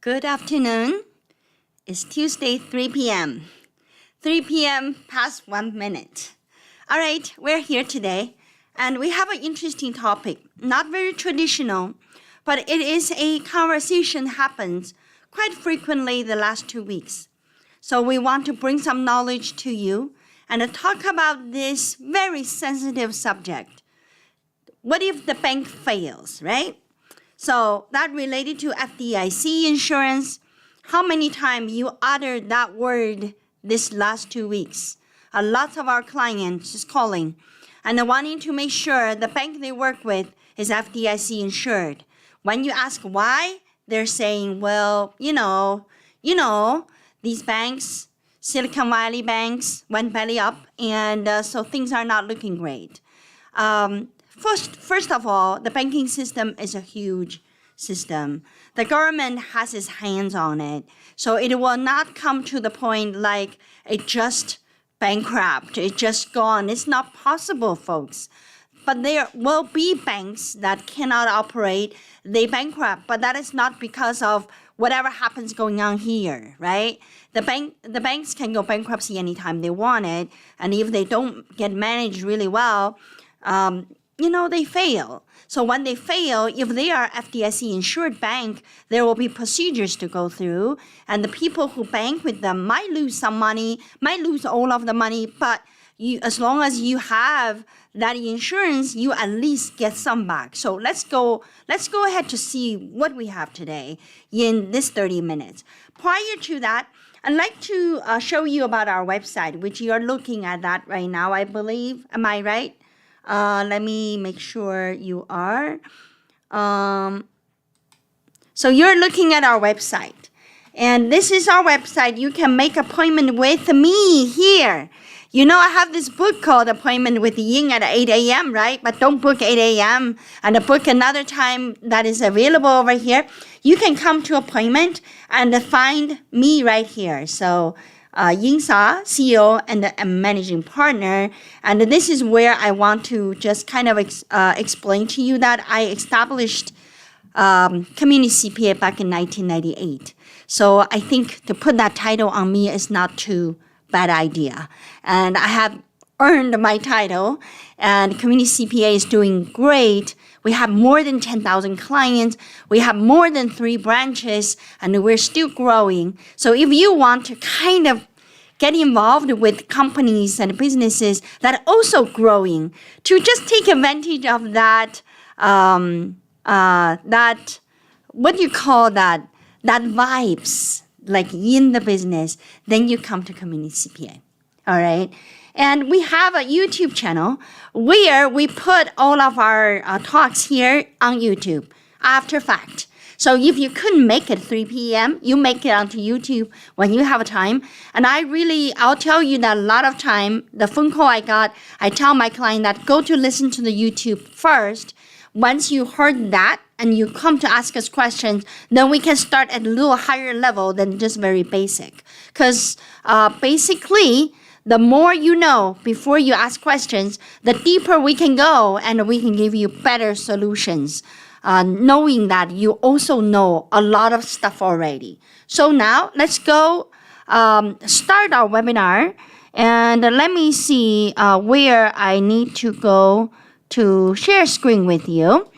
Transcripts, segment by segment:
Good afternoon. It's Tuesday, 3 p.m. 3 p.m. past 1 minute. All right, we're here today, and we have an interesting topic. Not very traditional, but it is a conversation happens quite frequently the last 2 weeks. So we want to bring some knowledge to you and talk about this very sensitive subject. What if the bank fails, right? So that related to FDIC insurance. How many times you uttered that word this last 2 weeks? A lot of our clients is calling and wanting to make sure the bank they work with is FDIC insured. When you ask why, they're saying, well, you know, these banks, Silicon Valley banks went belly up, and so things are not looking great. First of all, the banking system is a huge system. The government has its hands on it, so it will not come to the point like it just bankrupt, it just gone. It's not possible, folks. But there will be banks that cannot operate, they bankrupt, but that is not because of whatever happens going on here, right? The banks can go bankruptcy anytime they want it, and if they don't get managed really well, they fail. So when they fail, if they are FDIC insured bank, there will be procedures to go through, and the people who bank with them might lose some money, might lose all of the money, but as long as you have that insurance, you at least get some back. So let's go ahead to see what we have today in this 30 minutes. Prior to that, I'd like to show you about our website, which you are looking at that right now, I believe. Am I right? Let me make sure you are. So you're looking at our website. And this is our website. You can make appointment with me here. You know, I have this book called Appointment with Ying at 8 a.m., right? But don't book 8 a.m. and book another time that is available over here. You can come to appointment and find me right here. So Ying Sa, CEO and managing partner. And this is where I want to just kind of explain to you that I established Community CPA back in 1998. So I think to put that title on me is not too bad idea. And I have earned my title, and Community CPA is doing great. We have more than 10,000 clients. We have more than 3 branches, and we're still growing. So if you want to kind of get involved with companies and businesses that are also growing, to just take advantage of that, what do you call that vibes, like in the business, then you come to Community CPA, all right? And we have a YouTube channel where we put all of our talks here on YouTube after fact. So if you couldn't make it 3 p.m., you make it onto YouTube when you have time. And I'll tell you that a lot of time, the phone call I got, I tell my client that go to listen to the YouTube first. Once you heard that and you come to ask us questions, then we can start at a little higher level than just very basic. Because basically, the more you know before you ask questions, the deeper we can go and we can give you better solutions, knowing that you also know a lot of stuff already. So now let's go start our webinar. And let me see where I need to go to share screen with you.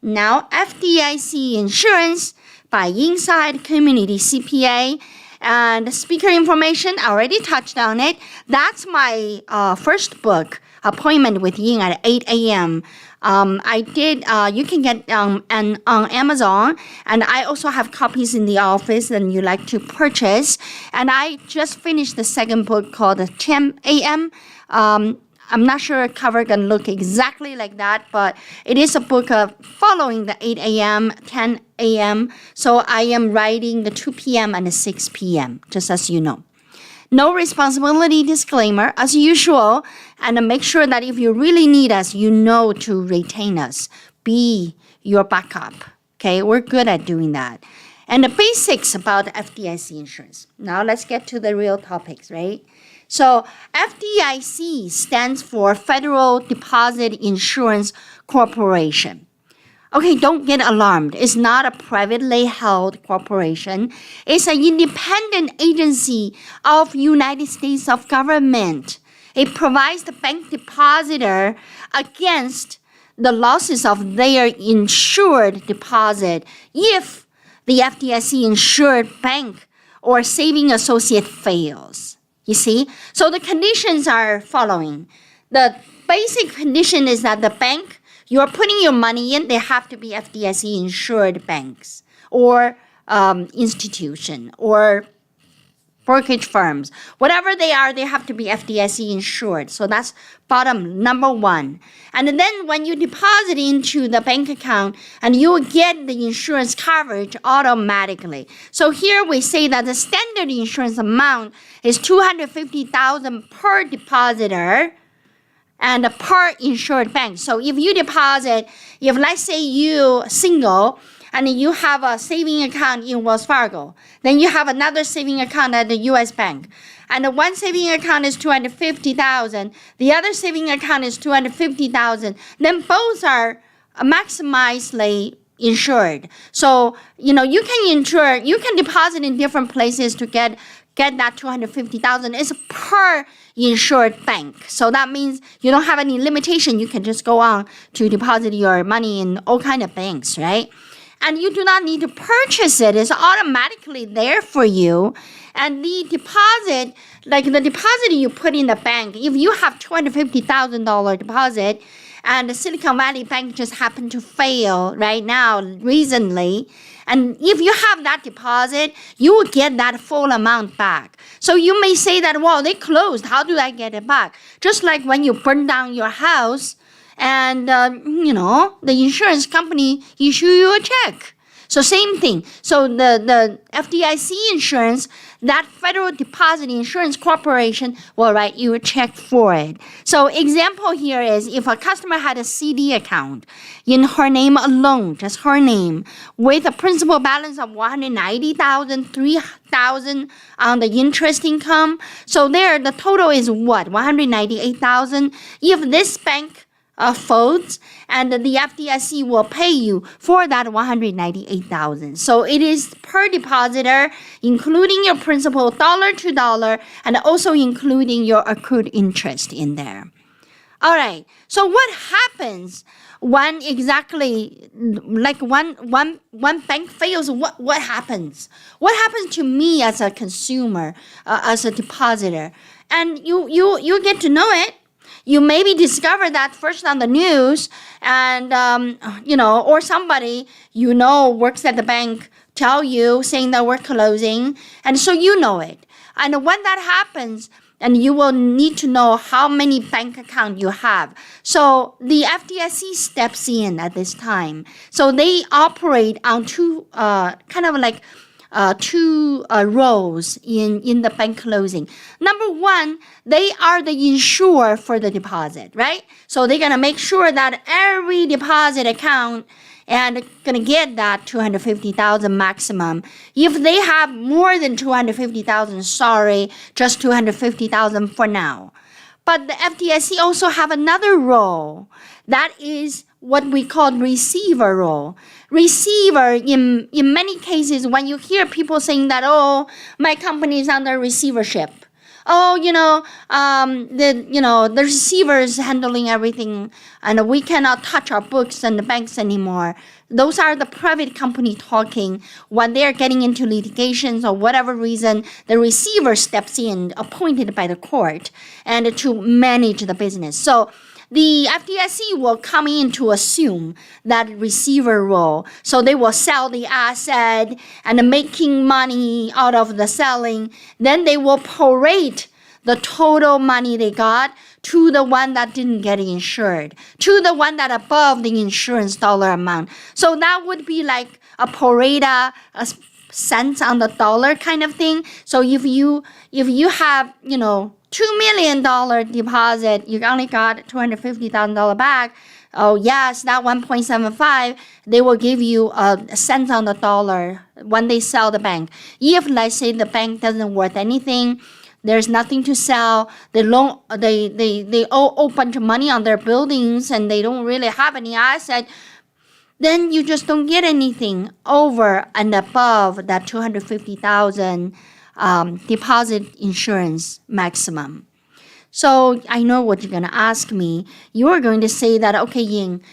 Now, FDIC insurance by Inside Community CPA. And speaker information, I already touched on it. That's my first book, Appointment with Ying at 8 a.m. You can get on Amazon, and I also have copies in the office and you like to purchase. And I just finished the second book called 10 a.m. I'm not sure a cover can look exactly like that, but it is a book of following the 8 a.m., 10 a.m. So I am writing the 2 p.m. and the 6 p.m., just as you know. No responsibility disclaimer, as usual, and make sure that if you really need us, you know to retain us. Be your backup, okay? We're good at doing that. And the basics about FDIC insurance. Now let's get to the real topics, right? So FDIC stands for Federal Deposit Insurance Corporation. Okay, don't get alarmed. It's not a privately held corporation. It's an independent agency of United States of government. It provides the bank depositor against the losses of their insured deposit if the FDIC insured bank or saving associate fails. You see? So the conditions are following. The basic condition is that the bank you are putting your money in, they have to be FDIC insured banks or institution or brokerage firms. Whatever they are, they have to be FDIC insured. So that's bottom number one. And then when you deposit into the bank account, and you will get the insurance coverage automatically. So here we say that the standard insurance amount is $250,000 per depositor and per insured bank. So if you deposit, if let's say you single and you have a saving account in Wells Fargo, then you have another saving account at the U.S. Bank, and the one saving account is $250,000, the other saving account is $250,000, then both are maximizedly insured. So you can deposit in different places to get that $250,000. It's per insured bank. So that means you don't have any limitation. You can just go on to deposit your money in all kind of banks, right? And you do not need to purchase it. It's automatically there for you. And the deposit, like the deposit you put in the bank, if you have $250,000 deposit and the Silicon Valley Bank just happened to fail right now, recently, and if you have that deposit, you will get that full amount back. So you may say that, well, they closed. How do I get it back? Just like when you burn down your house and, the insurance company issue you a check. So same thing. So the FDIC insurance, that Federal Deposit Insurance Corporation will write you a check for it. So example here is if a customer had a CD account in her name alone, just her name, with a principal balance of $190,000, $3,000 on the interest income. So there the total is what? $198,000. If this bank folds, and the FDIC will pay you for that $198,000. So it is per depositor, including your principal dollar to dollar, and also including your accrued interest in there. All right. So what happens when exactly, like one bank fails? What happens? What happens to me as a consumer, as a depositor? And you get to know it. You maybe discover that first on the news, and or somebody works at the bank tell you saying that we're closing, and so you know it. And when that happens, and you will need to know how many bank accounts you have. So the FDIC steps in at this time. So they operate on two roles in the bank closing. Number one, they are the insurer for the deposit, right? So they're going to make sure that every deposit account and going to get that $250,000 maximum. If they have more than $250,000, sorry, just $250,000 for now. But the FDIC also have another role. That is what we call receiver role. Receiver, in many cases, when you hear people saying that, oh, my company is under receivership. Oh, the receiver is handling everything, and we cannot touch our books and the banks anymore. Those are the private company talking. When they're getting into litigations or whatever reason, the receiver steps in, appointed by the court, and to manage the business. So the FDIC will come in to assume that receiver role. So they will sell the asset and making money out of the selling. Then they will prorate the total money they got to the one that didn't get insured, to the one that above the insurance dollar amount. So that would be like a prorata, a cents on the dollar kind of thing. So if you have, $2 million deposit, you only got $250,000 back. Oh yes, that 1.75, they will give you a cent on the dollar when they sell the bank. If let's say the bank doesn't worth anything, there's nothing to sell. They owe a bunch of money on their buildings and they don't really have any asset. then you just don't get anything over and above that $250,000 deposit insurance maximum. So I know what you're going to ask me. You're going to say that, okay, Ying,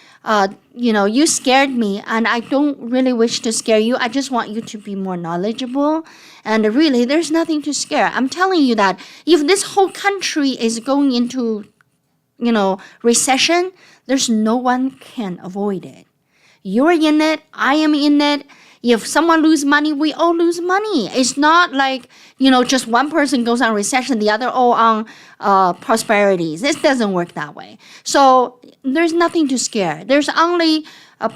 you scared me, and I don't really wish to scare you. I just want you to be more knowledgeable. And really, there's nothing to scare. I'm telling you that if this whole country is going into, recession, there's no one can avoid it. You're in it. I am in it. If someone lose money, we all lose money. It's not like, just one person goes on recession, the other all on prosperity. This doesn't work that way. So there's nothing to scare. There's only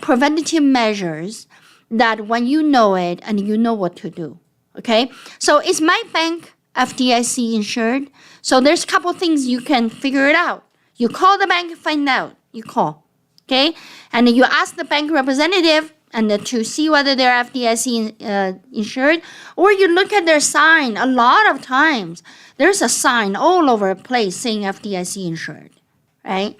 preventative measures that when you know it and you know what to do. Okay? So is my bank FDIC insured? So there's a couple things you can figure it out. You call the bank, find out. You call. Okay? And you ask the bank representative and to see whether they're FDIC insured, or you look at their sign. A lot of times, there's a sign all over the place saying FDIC insured, right?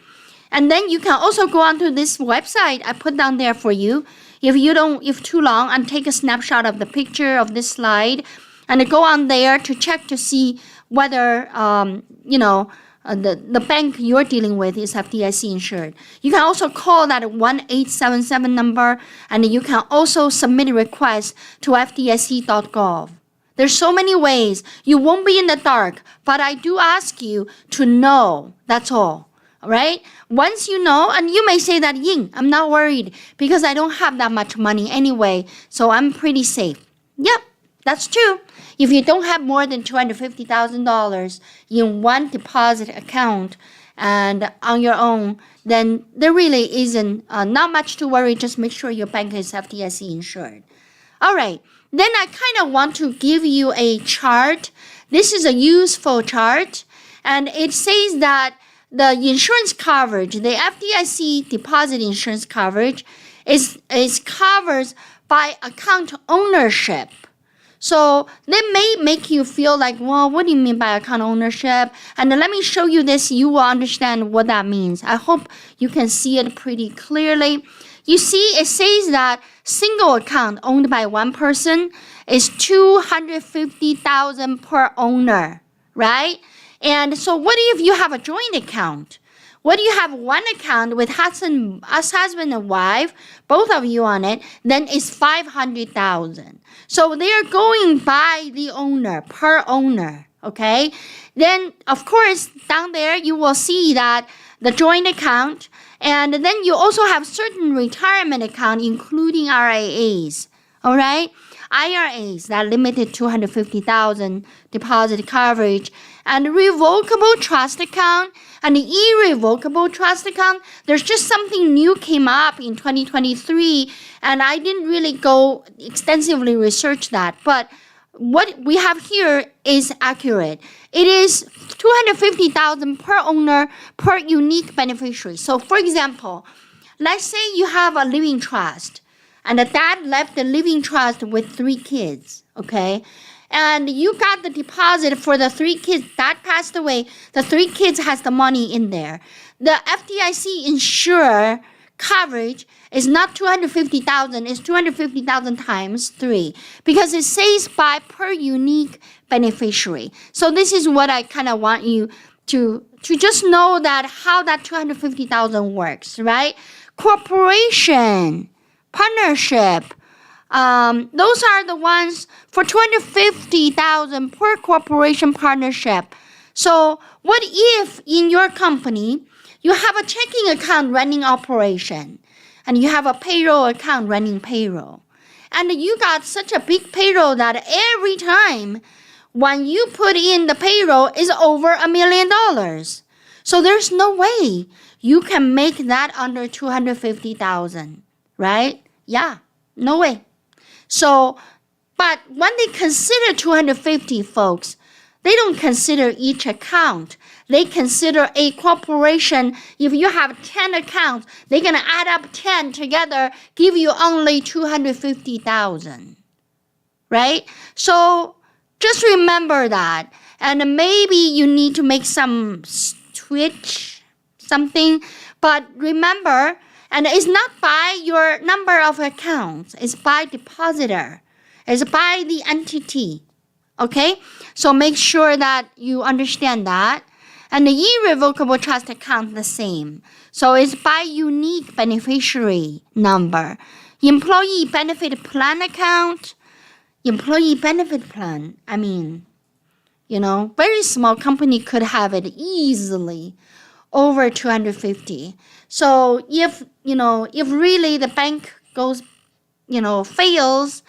And then you can also go onto this website I put down there for you. If too long, and take a snapshot of the picture of this slide, and go on there to check to see whether the bank you're dealing with is FDIC insured. You can also call that 1-877 number, and you can also submit a request to FDIC.gov. There's so many ways. You won't be in the dark, but I do ask you to know. That's all. All right? Once you know, and you may say that, Ying, I'm not worried because I don't have that much money anyway, so I'm pretty safe. Yep, that's true. If you don't have more than $250,000 in one deposit account and on your own, then there really isn't not much to worry. Just make sure your bank is FDIC insured. All right. Then I kind of want to give you a chart. This is a useful chart, and it says that the insurance coverage, the FDIC deposit insurance coverage, is covered by account ownership. So they may make you feel like, well, what do you mean by account ownership? And let me show you this. You will understand what that means. I hope you can see it pretty clearly. You see, it says that single account owned by one person is $250,000 per owner, right? And so what if you have a joint account? What if you have one account with husband and wife, both of you on it, then it's $500,000. So they are going by the owner, per owner, okay? Then, of course, down there you will see that the joint account, and then you also have certain retirement account, including RIAs, all right? IRAs that limited $250,000 deposit coverage, and revocable trust account and irrevocable trust account. There's just something new came up in 2023, and I didn't really go extensively research that, but what we have here is accurate. It is $250,000 per owner per unique beneficiary. So for example, let's say you have a living trust, and the dad left the living trust with 3 kids, okay? And you got the deposit for the 3 kids. Dad passed away. The 3 kids has the money in there. The FDIC insurer coverage is not $250,000. It's $250,000 times 3 because it says by per unique beneficiary. So this is what I kind of want you to just know that how that $250,000 works, right? Corporation, partnership. Those are the ones for $250,000 per corporation partnership. So what if in your company you have a checking account running operation and you have a payroll account running payroll, and you got such a big payroll that every time when you put in the payroll is over $1 million. So there's no way you can make that under $250,000, right? Yeah, no way. So, but when they consider 250 folks, they don't consider each account. They consider a corporation. If you have 10 accounts, they're going to add up 10 together, give you only 250,000, right? So just remember that. And maybe you need to make some switch, something. But remember, And it's not by your number of accounts. It's by depositor. It's by the entity. Okay? So make sure that you understand that. And the irrevocable trust account, the same. So it's by unique beneficiary number. Employee benefit plan account. Employee benefit plan, very small company could have it easily over 250. So if really the bank goes, fails,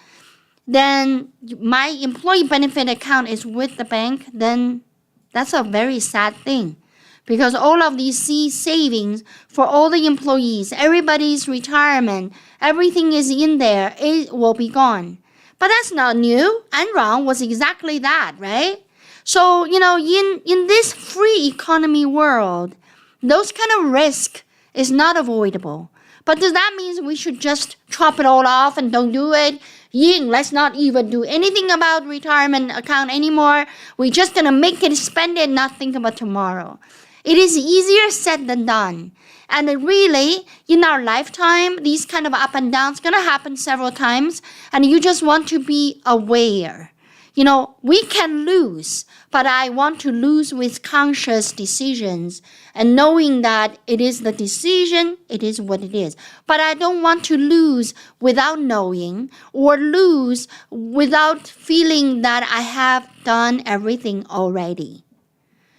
then my employee benefit account is with the bank, then that's a very sad thing. Because all of these savings for all the employees, everybody's retirement, everything is in there, it will be gone. But that's not new. Enron was exactly that, right? So, in this free economy world, those kind of risk is not avoidable. But does that mean we should just chop it all off and don't do it? Ying, let's not even do anything about retirement account anymore. We're just going to make it, spend it, not think about tomorrow. It is easier said than done. And really, in our lifetime, these kind of up and downs going to happen several times. And you just want to be aware. We can lose, but I want to lose with conscious decisions and knowing that it is the decision, it is what it is. But I don't want to lose without knowing or lose without feeling that I have done everything already.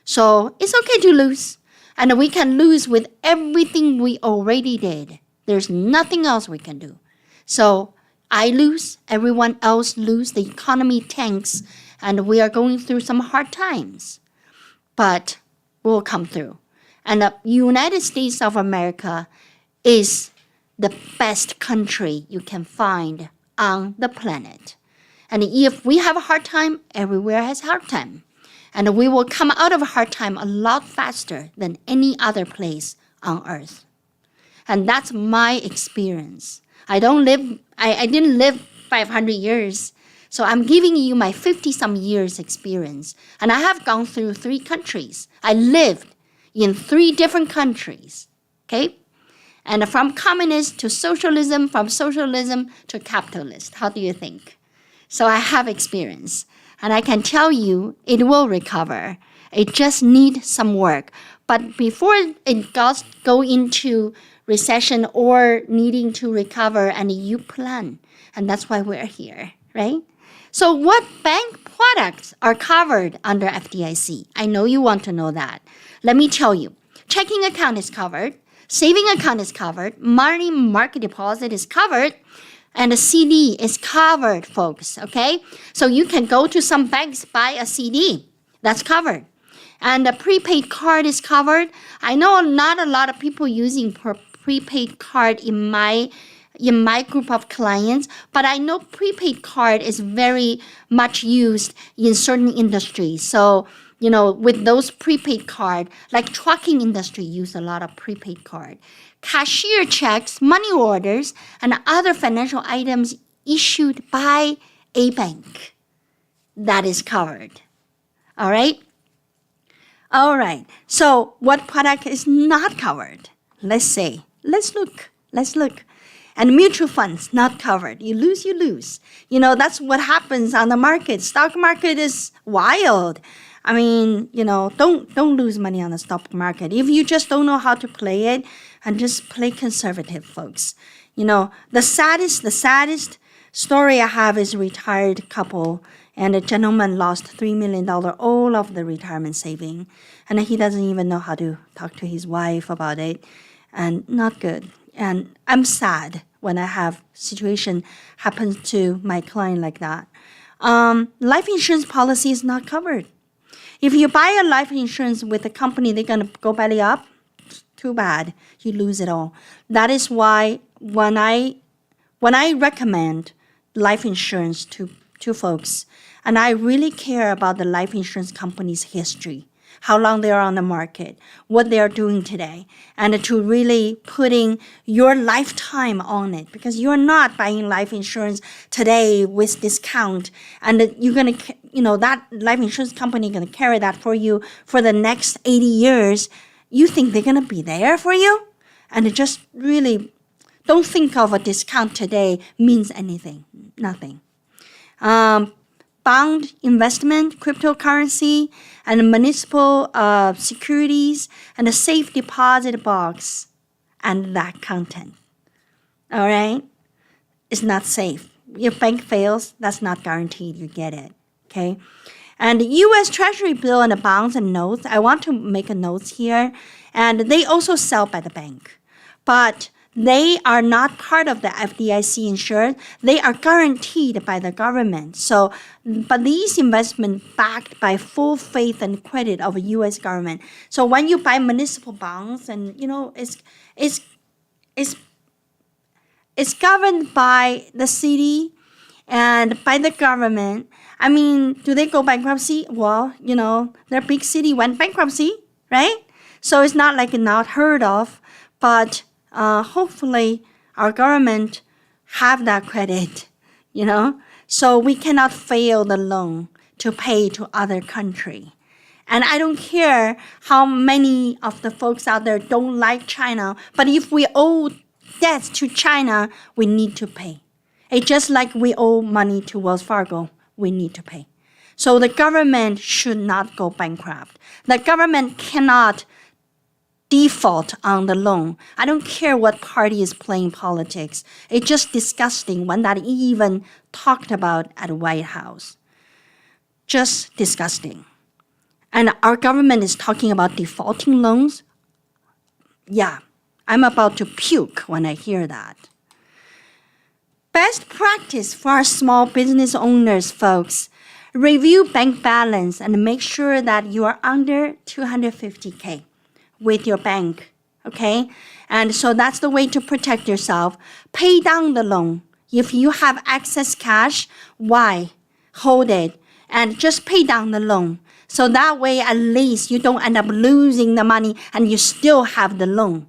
So it's okay to lose. And we can lose with everything we already did. There's nothing else we can do. So I lose, everyone else lose, the economy tanks, and we are going through some hard times. But we'll come through. And the United States of America is the best country you can find on the planet. And if we have a hard time, everywhere has a hard time. And we will come out of a hard time a lot faster than any other place on earth. And that's my experience. I didn't live 500 years. So I'm giving you my 50-some years experience. And I have gone through 3 countries. I lived in 3 different countries. Okay? And from communist to socialism, from socialism to capitalist. How do you think? So I have experience. And I can tell you it will recover. It just needs some work. But before it go into recession or needing to recover, and you plan. And that's why we're here, right? So what bank products are covered under FDIC? I know you want to know that. Let me tell you. Checking account is covered. Saving account is covered. Money market deposit is covered. And a CD is covered, folks, okay? So you can go to some banks, buy a CD. That's covered. And a prepaid card is covered. I know not a lot of people using prepaid card in my group of clients, but I know prepaid card is very much used in certain industries. So, with those prepaid card, like trucking industry use a lot of prepaid card. Cashier checks, money orders, and other financial items issued by a bank. That is covered. All right? All right. So what product is not covered? Let's look. And mutual funds, not covered. You lose, you lose. That's what happens on the market. Stock market is wild. Don't lose money on the stock market. If you just don't know how to play it, and just play conservative, folks. The saddest story I have is a retired couple, and a gentleman lost $3 million, all of the retirement saving, and he doesn't even know how to talk to his wife about it, and not good. And I'm sad when I have situation happen to my client like that. Life insurance policy is not covered. If you buy a life insurance with a company, they're going to go belly up. Too bad. You lose it all. That is why when I recommend life insurance to folks, and I really care about the life insurance company's history, how long they are on the market, what they are doing today, and to really putting your lifetime on it, because you're not buying life insurance today with discount, and you're going to, that life insurance company going to carry that for you for the next 80 years. You think they're going to be there for you? And just really don't think of a discount today means anything, nothing. Bond investment, cryptocurrency, and municipal securities, and a safe deposit box, and that content. All right? It's not safe. If bank fails, that's not guaranteed you get it. Okay? And the U.S. Treasury bill and the bonds and notes, I want to make a note here, and they also sell by the bank. But they are not part of the FDIC insurance. They are guaranteed by the government. So, but these investments backed by full faith and credit of the U.S. government. So when you buy municipal bonds, and it's governed by the city and by the government. I mean, do they go bankruptcy? Well, their big city went bankruptcy, right? So it's not like not heard of, but hopefully our government have that credit, so we cannot fail the loan to pay to other country. And I don't care how many of the folks out there don't like China, but if we owe debts to China, we need to pay. It's just like we owe money to Wells Fargo, we need to pay. So the government should not go bankrupt. The government cannot default on the loan. I don't care what party is playing politics. It's just disgusting when that even talked about at the White House. Just disgusting. And our government is talking about defaulting loans. Yeah, I'm about to puke when I hear that. Best practice for our small business owners, folks. Review bank balance and make sure that you are under $250K with your bank, okay? And so that's the way to protect yourself. Pay down the loan. If you have excess cash, why? Hold it and just pay down the loan. So that way, at least you don't end up losing the money and you still have the loan.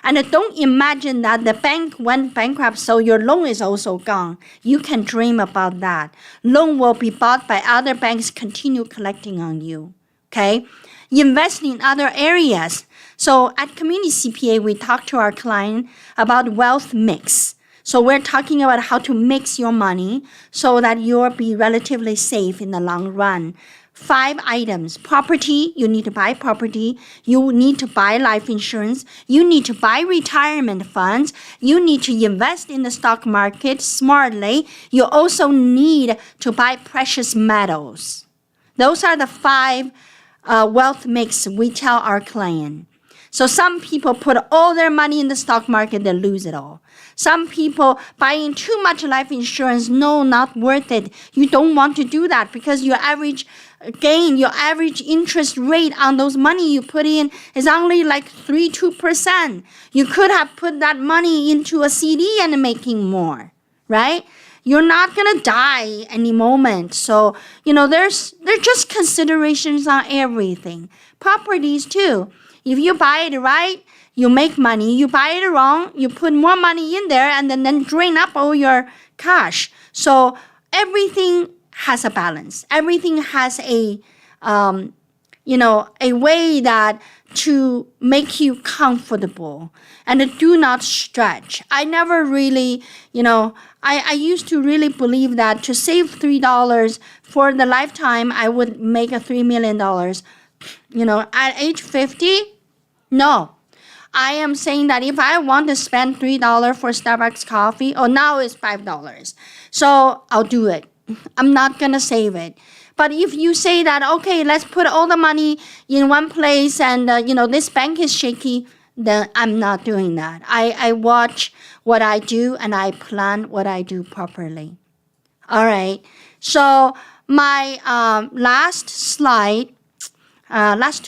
And don't imagine that the bank went bankrupt, so your loan is also gone. You can dream about that. Loan will be bought by other banks, continue collecting on you, okay? Invest in other areas. So at Community CPA, we talk to our client about wealth mix. So we're talking about how to mix your money so that you'll be relatively safe in the long run. 5 items. Property, you need to buy property. You need to buy life insurance. You need to buy retirement funds. You need to invest in the stock market smartly. You also need to buy precious metals. Those are the 5 wealth mix we tell our client. So some people put all their money in the stock market, they lose it all. Some people buying too much life insurance, no, not worth it. You don't want to do that because your average gain, your average interest rate on those money you put in is only like 2%. You could have put that money into a CD and making more, right? You're not going to die any moment. So, there's just considerations on everything. Properties too. If you buy it right, you make money. You buy it wrong, you put more money in there and then drain up all your cash. So everything has a balance. Everything has a way that to make you comfortable and do not stretch. I never really, I used to really believe that to save $3 for the lifetime, I would make a $3 million. At age 50, no. I am saying that if I want to spend $3 for Starbucks coffee, now it's $5. So I'll do it. I'm not going to save it. But if you say that, okay, let's put all the money in one place and, this bank is shaky, then I'm not doing that. I watch what I do and I plan what I do properly. All right. So my last 2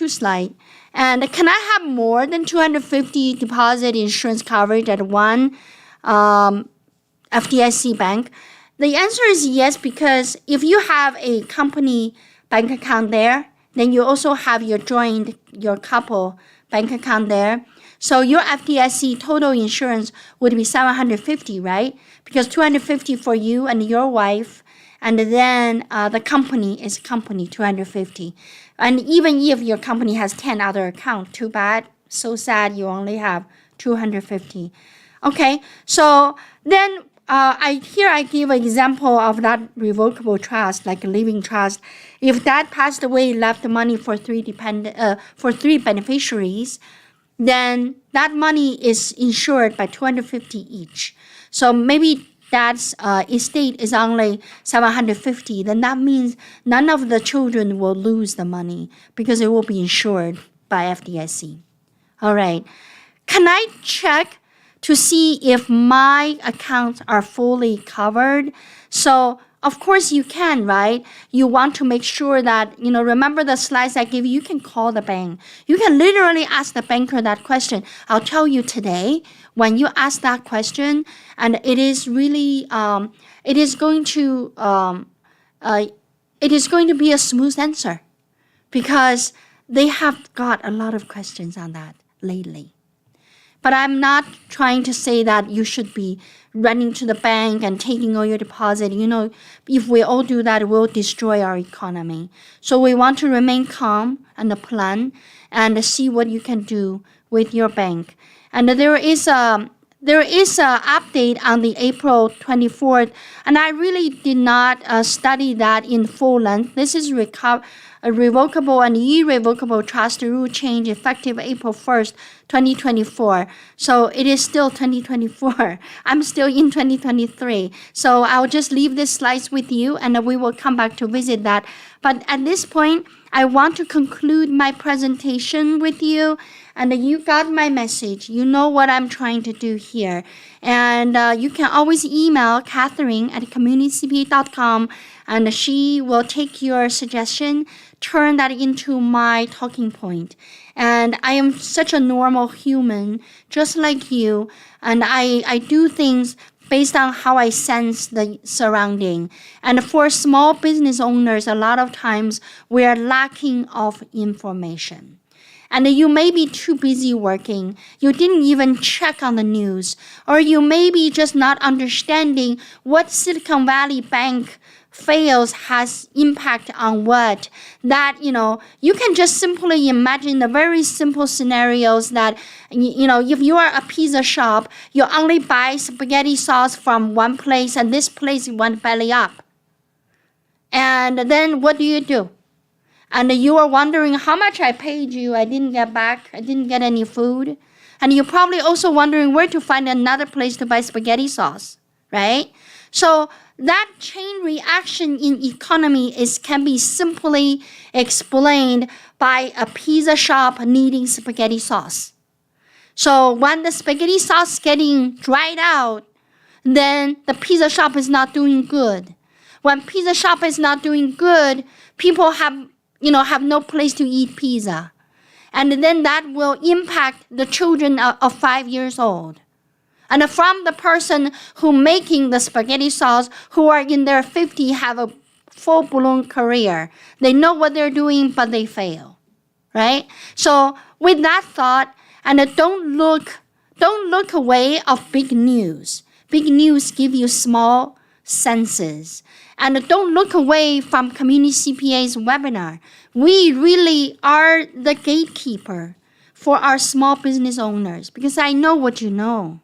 slides. And can I have more than 250 deposit insurance coverage at one FDIC bank? The answer is yes, because if you have a company bank account there, then you also have your couple bank account there. So your FDIC total insurance would be $750, right? Because $250 for you and your wife, and then the company is $250. And even if your company has 10 other accounts, too bad, so sad you only have 250. Okay, so then I give an example of that revocable trust, like a living trust. If dad passed away, left money for three beneficiaries, then that money is insured by 250 each. So maybe dad's estate is only 750. Then that means none of the children will lose the money because it will be insured by FDIC. All right. Can I check to see if my accounts are fully covered? So, of course you can, right? You want to make sure that, remember the slides I gave you? You can call the bank. You can literally ask the banker that question. I'll tell you today, when you ask that question, and it is really, it is going to be a smooth answer because they have got a lot of questions on that lately. But I'm not trying to say that you should be running to the bank and taking all your deposit. If we all do that, it will destroy our economy. So we want to remain calm and plan and see what you can do with your bank. And there is a update on the April 24th, and I really did not study that in full length. This is a revocable and irrevocable trust rule change effective April 1st, 2024. So it is still 2024. I'm still in 2023. So I'll just leave these slides with you and we will come back to visit that. But at this point, I want to conclude my presentation with you. And you got my message. You know what I'm trying to do here. And you can always email Catherine at communitycpa.com and she will take your suggestion, turn that into my talking point. And I am such a normal human, just like you. And I do things based on how I sense the surrounding. And for small business owners, a lot of times we are lacking of information. And you may be too busy working. You didn't even check on the news. Or you may be just not understanding what Silicon Valley Bank fails has impact on what. That, you can just simply imagine the very simple scenarios that, if you are a pizza shop, you only buy spaghetti sauce from one place and this place went belly up. And then what do? And you are wondering how much I paid you. I didn't get back. I didn't get any food. And you're probably also wondering where to find another place to buy spaghetti sauce, right? So that chain reaction in economy can be simply explained by a pizza shop needing spaghetti sauce. So when the spaghetti sauce is getting dried out, then the pizza shop is not doing good. When pizza shop is not doing good, people have no place to eat pizza. And then that will impact the children of 5 years old. And from the person who making the spaghetti sauce, who are in their 50s, have a full-blown career. They know what they're doing, but they fail, right? So with that thought, and don't look away of big news. Big news give you small senses. And don't look away from Community CPA's webinar. We really are the gatekeeper for our small business owners because I know what you know.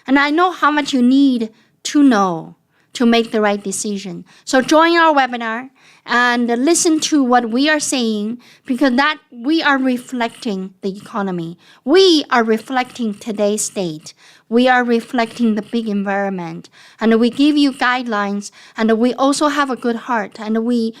And I know how much you need to know to make the right decision. So join our webinar and listen to what we are saying because that we are reflecting the economy. We are reflecting today's state. We are reflecting the big environment. And we give you guidelines and we also have a good heart and we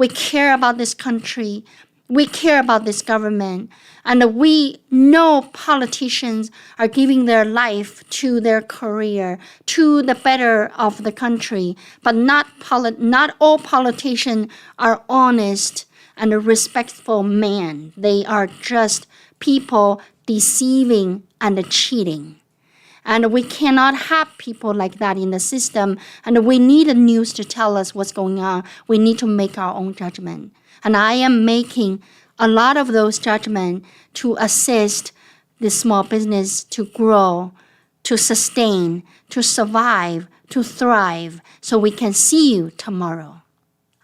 care about this country. We care about this government, and we know politicians are giving their life to their career, to the better of the country, but not all politicians are honest and respectful men. They are just people deceiving and cheating. And we cannot have people like that in the system, and we need the news to tell us what's going on. We need to make our own judgment. And I am making a lot of those judgments to assist the small business to grow, to sustain, to survive, to thrive, so we can see you tomorrow.